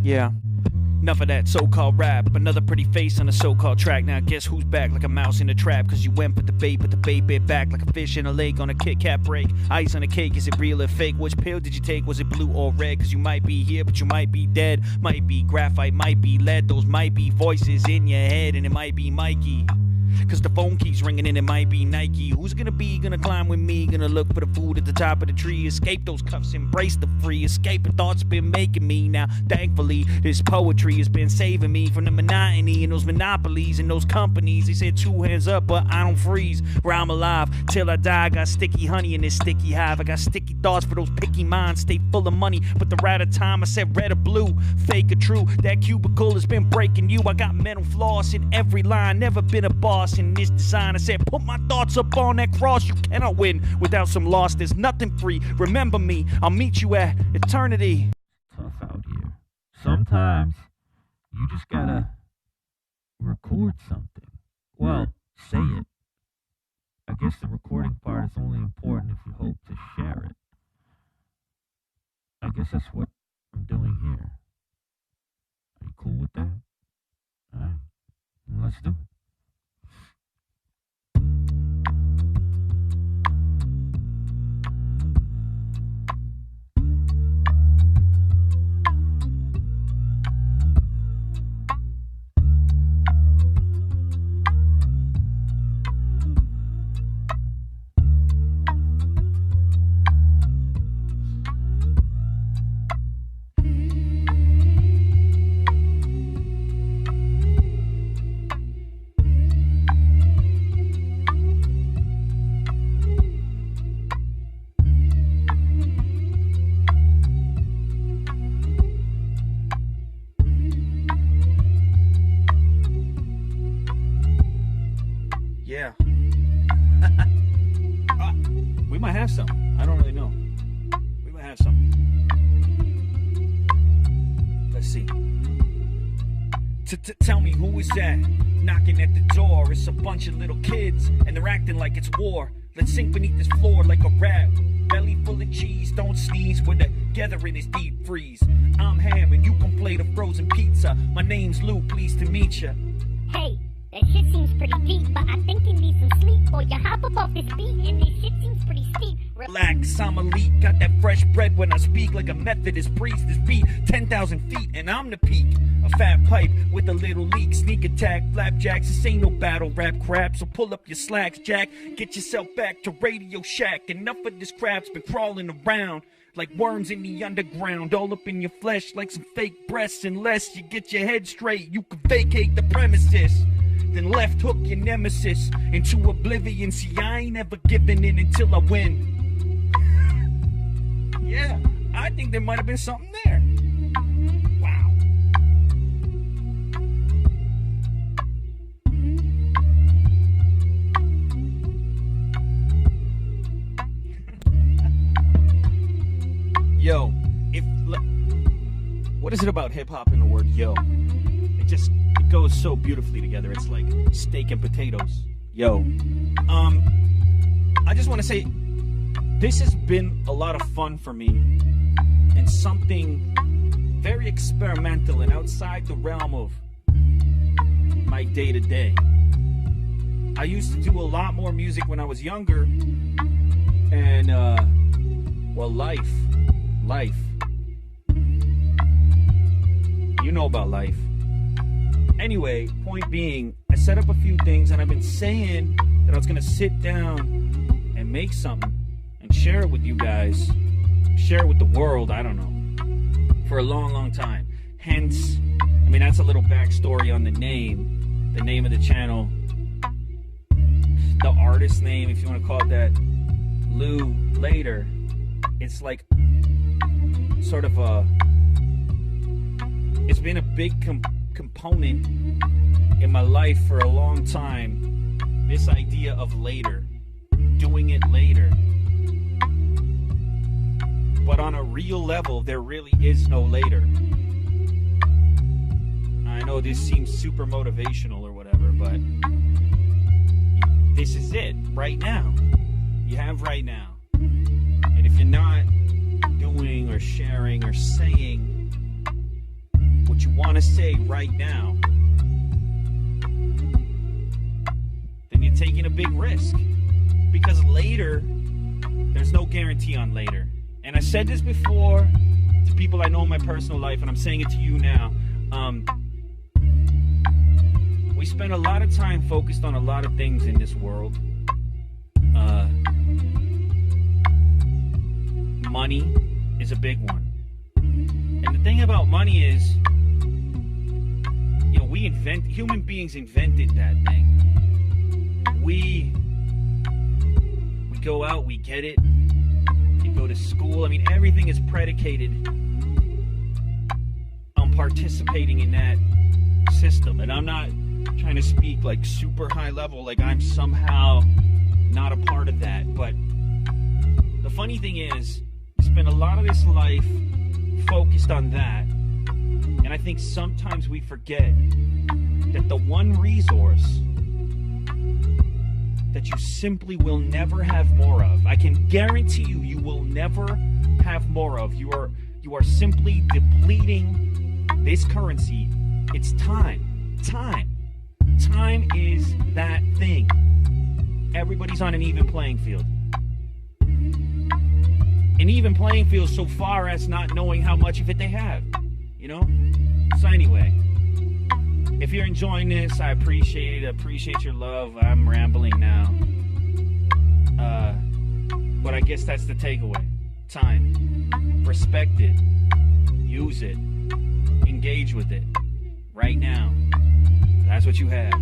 Yeah. Enough of that so-called rap. Another pretty face on a so-called track. Now guess who's back like a mouse in a trap? Cause you went with the bait, but the bait bit back like a fish in a lake on a Kit Kat break. Ice on a cake, is it real or fake? Which pill did you take? Was it blue or red? Cause you might be here, but you might be dead. Might be graphite, might be lead. Those might be voices in your head, and it might be Mikey. Cause the phone keeps ringing and it might be Nike. Who's gonna climb with me? Gonna look for the food at the top of the tree. Escape those cuffs, embrace the free. Escaping thoughts been making me. Now thankfully this poetry has been saving me from the monotony and those monopolies and those companies. They said 2 hands up but I don't freeze. Where I'm alive till I die. I got sticky honey in this sticky hive. I got sticky thoughts for those picky minds. Stay full of money but the right of time. I said red or blue, fake or true. That cubicle has been breaking you. I got mental flaws in every line. Never been a boss in this design. I said put my thoughts up on that cross. You cannot win without some loss. There's nothing free. Remember me, I'll meet you at eternity. Tough out here. Sometimes you just gotta record something. Well, say it. I guess the recording part is only important if you hope to share it. I guess that's what I'm doing here. Are you cool with that? Alright, let's do it. Yeah. We might have some. I don't really know. We might have some. Let's see. Tell me who is that knocking at the door? It's a bunch of little kids and they're acting like it's war. Let's sink beneath this floor like a rat. Belly full of cheese, don't sneeze. We're together in this deep freeze. I'm Ham and you can play the frozen pizza. My name's Lou, pleased to meet ya. Hey, that shit seems pretty deep, but I think you need some sleep. Or you hop up off this beat and this shit seems pretty steep. Relax, I'm elite. Got that fresh bread when I speak like a Methodist priest. This beat 10,000 feet and I'm the peak. A fat pipe with a little leak. Sneak attack, flapjacks. This ain't no battle rap crap. So pull up your slacks, Jack. Get yourself back to Radio Shack. Enough of this crap's been crawling around like worms in the underground. All up in your flesh like some fake breasts. Unless you get your head straight, you can vacate the premises. Then left hook your nemesis into oblivion. See, I ain't ever giving in until I win. Yeah, I think there might have been something there. Wow. Yo, what is it about hip-hop and the word yo? It goes so beautifully together. It's like steak and potatoes. Yo. I just want to say, this has been a lot of fun for me. And something very experimental and outside the realm of my day-to-day. I used to do a lot more music when I was younger. And, well, life. You know about life. Anyway, point being, I set up a few things and I've been saying that I was going to sit down and make something and share it with you guys. Share it with the world, I don't know. For a long, long time. Hence, I mean, that's a little backstory on the name. The name of the channel. The artist name, if you want to call it that. Lou Later. It's like sort of a... It's been a big component in my life for a long time. This idea of later, doing it later. But on a real level, there really is no later. I know this seems super motivational or whatever, but this is it, right now. You have right now. And if you're not doing or sharing or saying what you want to say right now, then you're taking a big risk. Because later, there's no guarantee on later. And I said this before to people I know in my personal life, and I'm saying it to you now. We spend a lot of time focused on a lot of things in this world. Money is a big one. And the thing about money is, you know, human beings invented that thing. We go out, we get it. You go to school. I mean, everything is predicated on participating in that system. And I'm not trying to speak like super high level, like I'm somehow not a part of that. But the funny thing is, we spend a lot of this life focused on that. And I think sometimes we forget that the one resource that you simply will never have more of, I can guarantee you, you will never have more of. You are simply depleting this currency. It's time. Time is that thing. Everybody's on an even playing field. An even playing field so far as not knowing how much of it they have, you know? So anyway, if you're enjoying this, I appreciate it. I appreciate your love. I'm rambling now. But I guess that's the takeaway. Time. Respect it. Use it. Engage with it. Right now. That's what you have.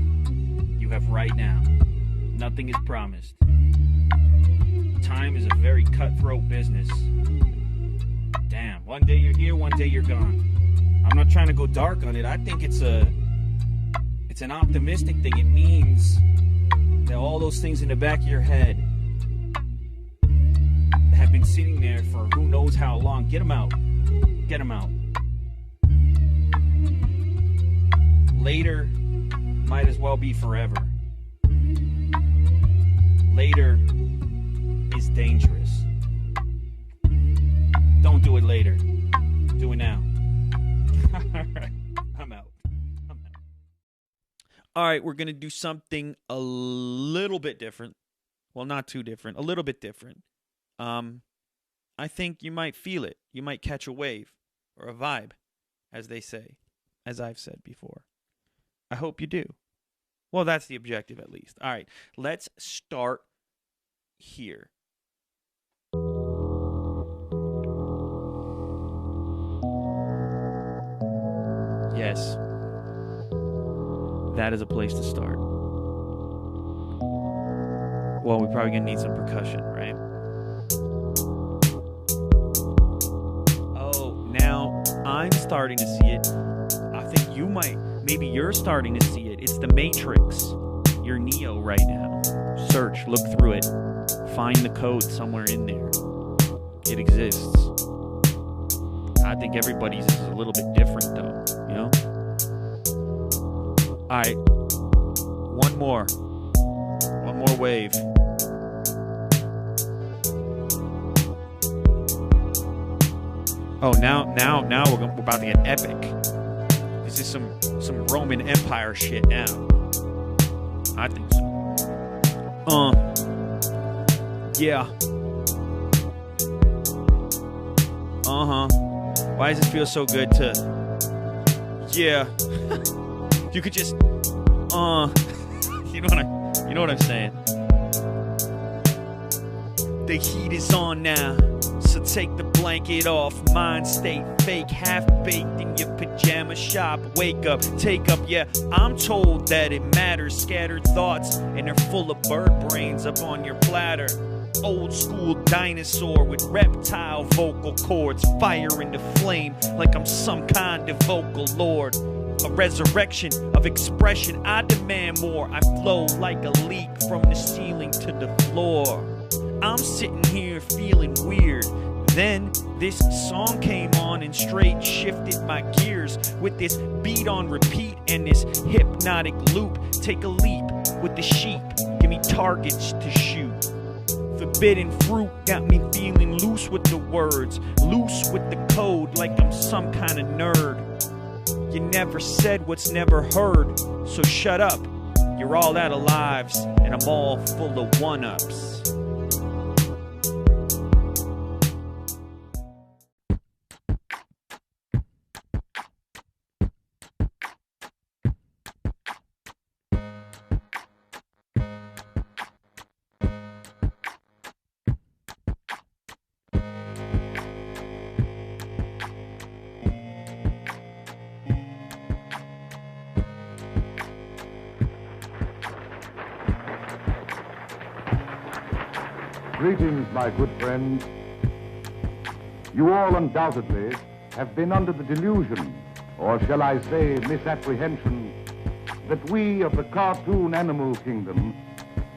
You have right now. Nothing is promised. Time is a very cutthroat business. Damn. One day you're here, one day you're gone. I'm not trying to go dark on it. I think it's an optimistic thing. It means that all those things in the back of your head that have been sitting there for who knows how long, get them out. Get them out. Later might as well be forever. Later is dangerous. Don't do it later. Do it now. Alright, I'm out. Alright, we're going to do something a little bit different. Well, not too different. A little bit different. I think you might feel it. You might catch a wave or a vibe, as they say, as I've said before. I hope you do. Well, that's the objective at least. Alright, let's start here. Yes. That is a place to start. Well, we're probably going to need some percussion, right? Oh, now I'm starting to see it. I think you might. Maybe you're starting to see it. It's the Matrix. You're Neo right now. Search, look through it. Find the code somewhere in there. It exists. I think everybody's is a little bit different, though. You know? Alright. One more wave. Oh, now we're about to get epic. This is some Roman Empire shit now. I think so. Yeah. Why does it feel so good to? Yeah. You could just, you know what I'm saying. The heat is on now, so take the blanket off. Mind state fake, half-baked in your pajama shop. Wake up, take up, yeah, I'm told that it matters. Scattered thoughts, and they're full of bird brains up on your platter. Old school dinosaur with reptile vocal cords. Fire into flame like I'm some kind of vocal lord. A resurrection of expression, I demand more. I flow like a leak from the ceiling to the floor. I'm sitting here feeling weird. Then this song came on and straight shifted my gears. With this beat on repeat and this hypnotic loop. Take a leap with the sheep. Give me targets to shoot. Forbidden fruit got me feeling loose with the words. Loose with the code like I'm some kind of nerd. You never said what's never heard, so shut up. You're all out of lives, and I'm all full of one-ups. Greetings, my good friends. You all undoubtedly have been under the delusion, or shall I say misapprehension, that we of the cartoon animal kingdom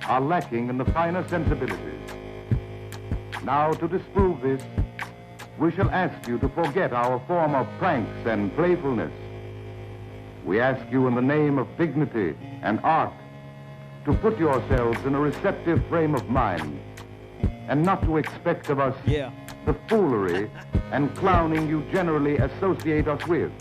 are lacking in the finer sensibilities. Now, to disprove this, we shall ask you to forget our form of pranks and playfulness. We ask you in the name of dignity and art to put yourselves in a receptive frame of mind and not to expect of us the foolery and clowning you generally associate us with.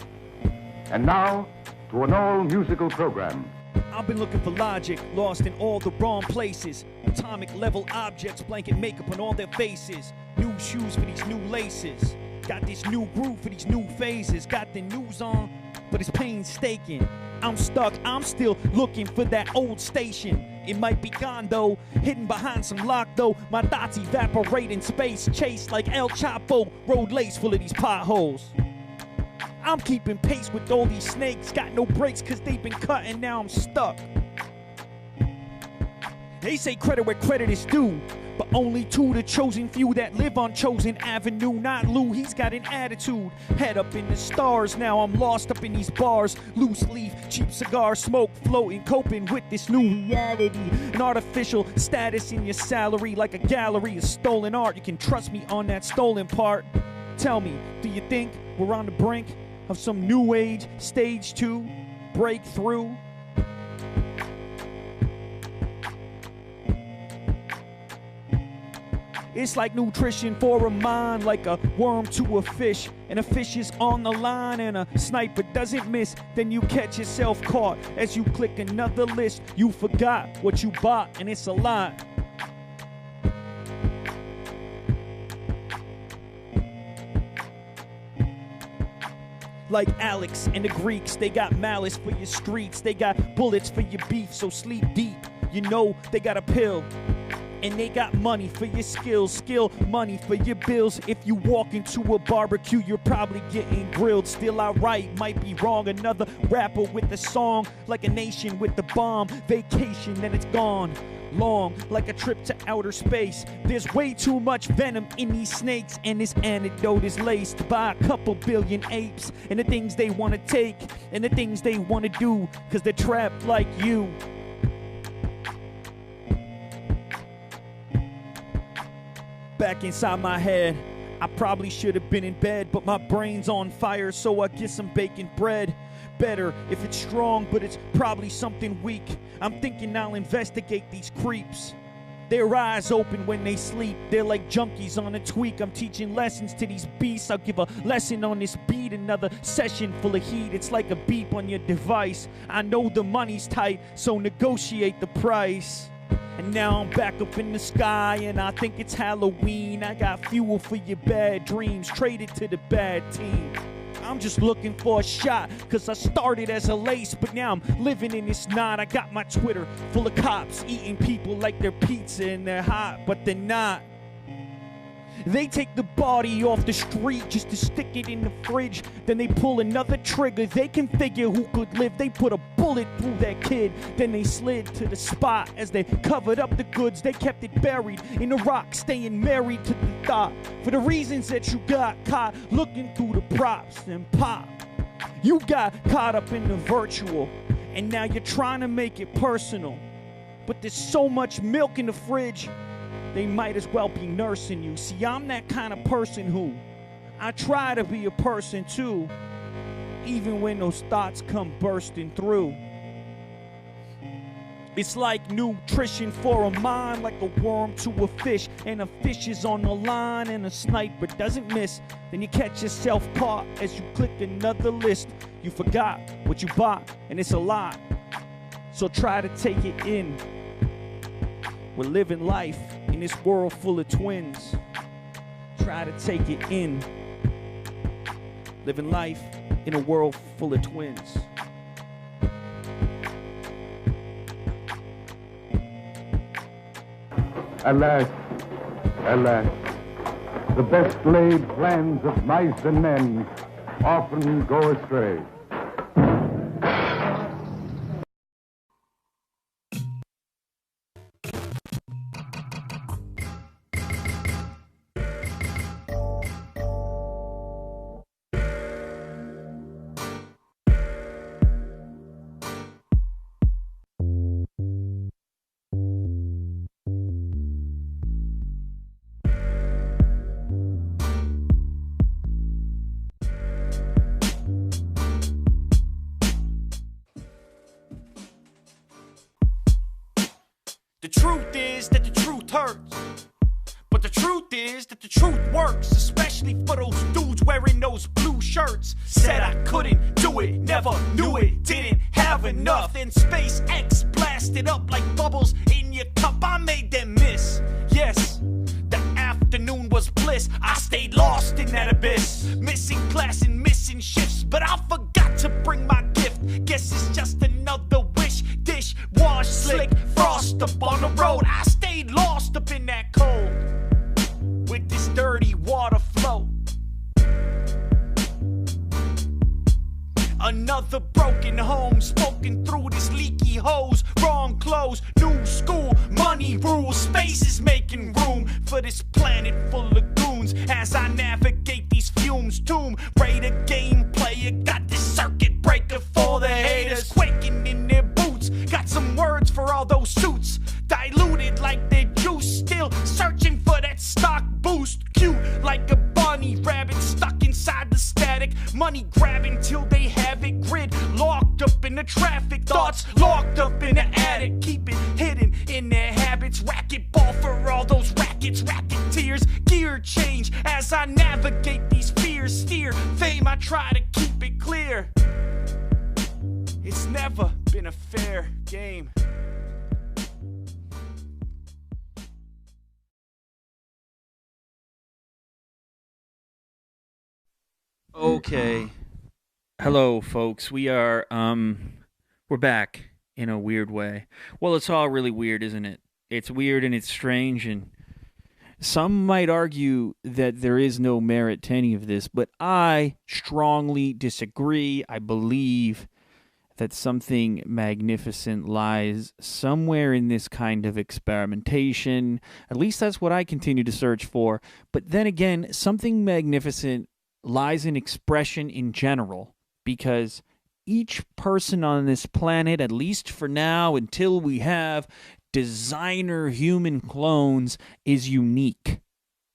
And now, to an all-musical program. I've been looking for logic, lost in all the wrong places. Atomic level objects, blanket makeup on all their faces. New shoes for these new laces. Got this new groove for these new phases. Got the news on, but it's painstaking. I'm stuck, I'm still looking for that old station. It might be gone though, hidden behind some lock though. My thoughts evaporate in space, chased like El Chapo, road lace full of these potholes. I'm keeping pace with all these snakes, got no brakes cause they've been cut and now I'm stuck. They say credit where credit is due, but only to the chosen few that live on chosen avenue. Not Lou, he's got an attitude. Head up in the stars, now I'm lost up in these bars. Loose leaf, cheap cigar, smoke floating, coping with this new reality. An artificial status in your salary, like a gallery of stolen art. You can trust me on that stolen part. Tell me, do you think we're on the brink of some new age stage 2 breakthrough? It's like nutrition for a mind, like a worm to a fish. And a fish is on the line and a sniper doesn't miss. Then you catch yourself caught as you click another list. You forgot what you bought and it's a lot. Like Alex and the Greeks, they got malice for your streets. They got bullets for your beef, so sleep deep. You know they got a pill. And they got money for your skills, skill money for your bills. If you walk into a barbecue, you're probably getting grilled. Still I write, might be wrong. Another rapper with a song, like a nation with the bomb. Vacation, then it's gone. Long, like a trip to outer space. There's way too much venom in these snakes, and this antidote is laced by a couple billion apes. And the things they want to take, and the things they want to do, cause they're trapped like you. Back inside my head, I probably should have been in bed, but my brain's on fire, so I get some bacon bread. Better if it's strong, but it's probably something weak. I'm thinking I'll investigate these creeps. Their eyes open when they sleep, they're like junkies on a tweak. I'm teaching lessons to these beasts, I'll give a lesson on this beat. Another session full of heat, it's like a beep on your device. I know the money's tight, so negotiate the price. And now I'm back up in the sky and I think it's Halloween. I got fuel for your bad dreams, traded to the bad team. I'm just looking for a shot, cause I started as a lace, but now I'm living in this knot. I got my Twitter full of cops eating people like they're pizza and they're hot, but they're not. They take the body off the street just to stick it in the fridge. Then they pull another trigger. They can figure who could live. They put a bullet through that kid. Then they slid to the spot as they covered up the goods. They kept it buried in the rock, staying married to the thought. For the reasons that you got caught looking through the props and pop. You got caught up in the virtual, and now you're trying to make it personal. But there's so much milk in the fridge, they might as well be nursing you. See, I'm that kind of person who, I try to be a person too, even when those thoughts come bursting through. It's like nutrition for a mind, like a worm to a fish. And a fish is on the line and a sniper doesn't miss. Then you catch yourself caught as you click another list. You forgot what you bought, and it's a lot. So try to take it in. We're living life in this world full of twins. Try to take it in. Living life in a world full of twins. Alas, alas, the best laid plans of mice and men often go astray. The truth is that the truth hurts. But the truth is that the truth works, especially for those dudes wearing those blue shirts. Said I couldn't do it, never knew it, didn't have enough. Then SpaceX blasted up like bubbles in your cup. I made them miss. Yes, the afternoon was bliss. I stayed lost in that abyss, missing class and missing shifts. But I forgot to bring my gift. Guess it's just another wish. Dish, wash, slick, frost up on the road. I stayed lost up in that cold with this dirty water flow. Another broken home, smoking through this leaky hose. Wrong clothes, new school, money rules. Space is making room for this planet full of goons. As I navigate these fumes, Tomb Raider gameplay. Got this circuit breaker for the haters, quaking in their boots. Got some words for all those suits, diluted like their juice. Still searching for that stock boost. Cute like a bunny rabbit stuck inside the static. Money grabbing till they have it. Grid locked up in the traffic. Thoughts locked up in the attic. Keep it hidden in their habits. Racquetball for all those rackets. Racketeers. Gear change as I navigate these fears. Steer fame, I try to keep it clear. It's never been a fair game. Okay. Hello, folks. We're back in a weird way. Well, it's all really weird, isn't it? It's weird and it's strange, and some might argue that there is no merit to any of this, but I strongly disagree. I believe that something magnificent lies somewhere in this kind of experimentation. At least that's what I continue to search for. But then again, something magnificent lies in expression in general, because each person on this planet, at least for now, until we have designer human clones, is unique.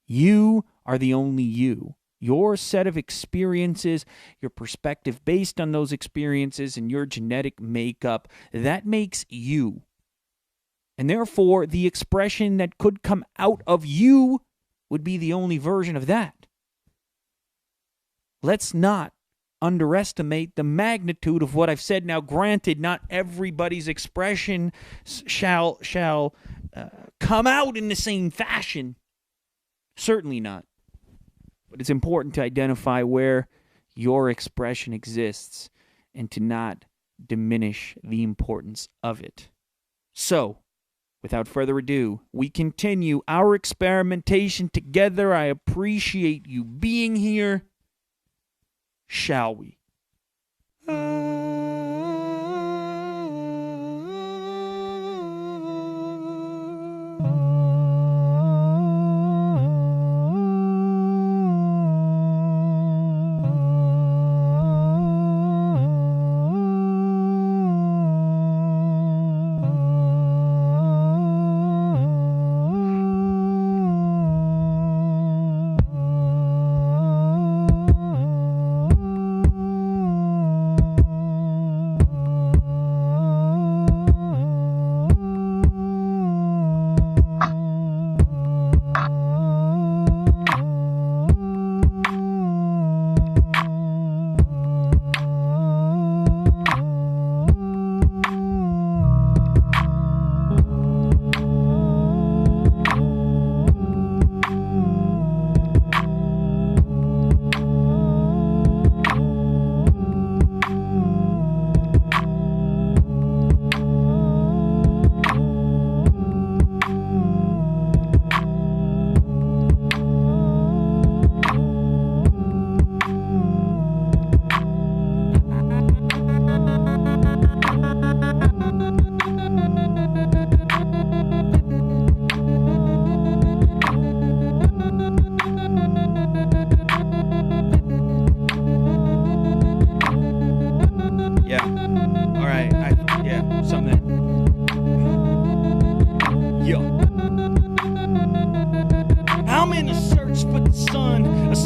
You are the only you. Your set of experiences, your perspective based on those experiences, and your genetic makeup, that makes you. And therefore, the expression that could come out of you would be the only version of that. Let's not underestimate the magnitude of what I've said. Now, granted, not everybody's expression shall come out in the same fashion. Certainly not. But it's important to identify where your expression exists and to not diminish the importance of it. So, without further ado, we continue our experimentation together. I appreciate you being here. Shall we?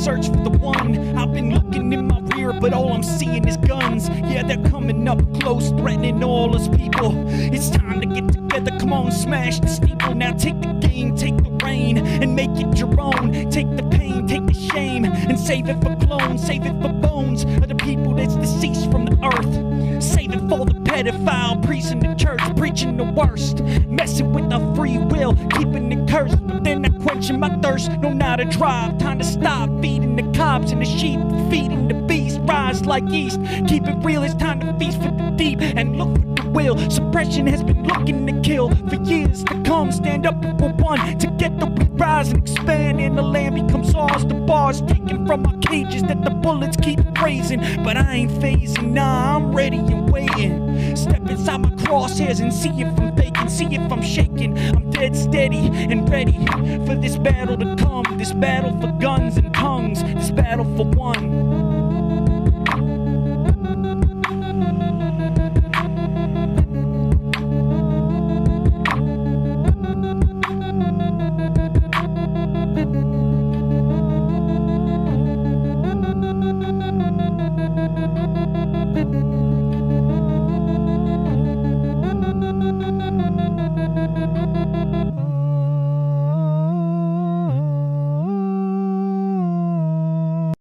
search for the one. I've been looking in my rear, but all I'm seeing is guns. Yeah, they're coming up close, threatening all us people. It's time to get together, come on, smash the steeple. Now take the game, take the reign, and make it your own. Take the pain, take the shame, and save it for clones, save it for bones of the people that's deceased from the earth. Save it for the pedophile priests in the church, preaching the worst, messing with our free will, keeping it cursed, but they're not quenching my thirst. No, not a drive, time to stop feeding the cops and the sheep, feeding the beast. Rise like yeast, keep it real, it's time to feast for the deep and look for the will. Suppression has been looking to kill for years to come. Stand up for one, together we rise and expand, and the land becomes ours. The bars taken from our cages that the bullets keep grazing, but I ain't phasing, nah, I'm ready and waiting. Step inside my crosshairs and see if I'm faking, see if I'm shaking. I'm dead steady and ready for this battle to come, this battle for guns and tongues, this battle for one.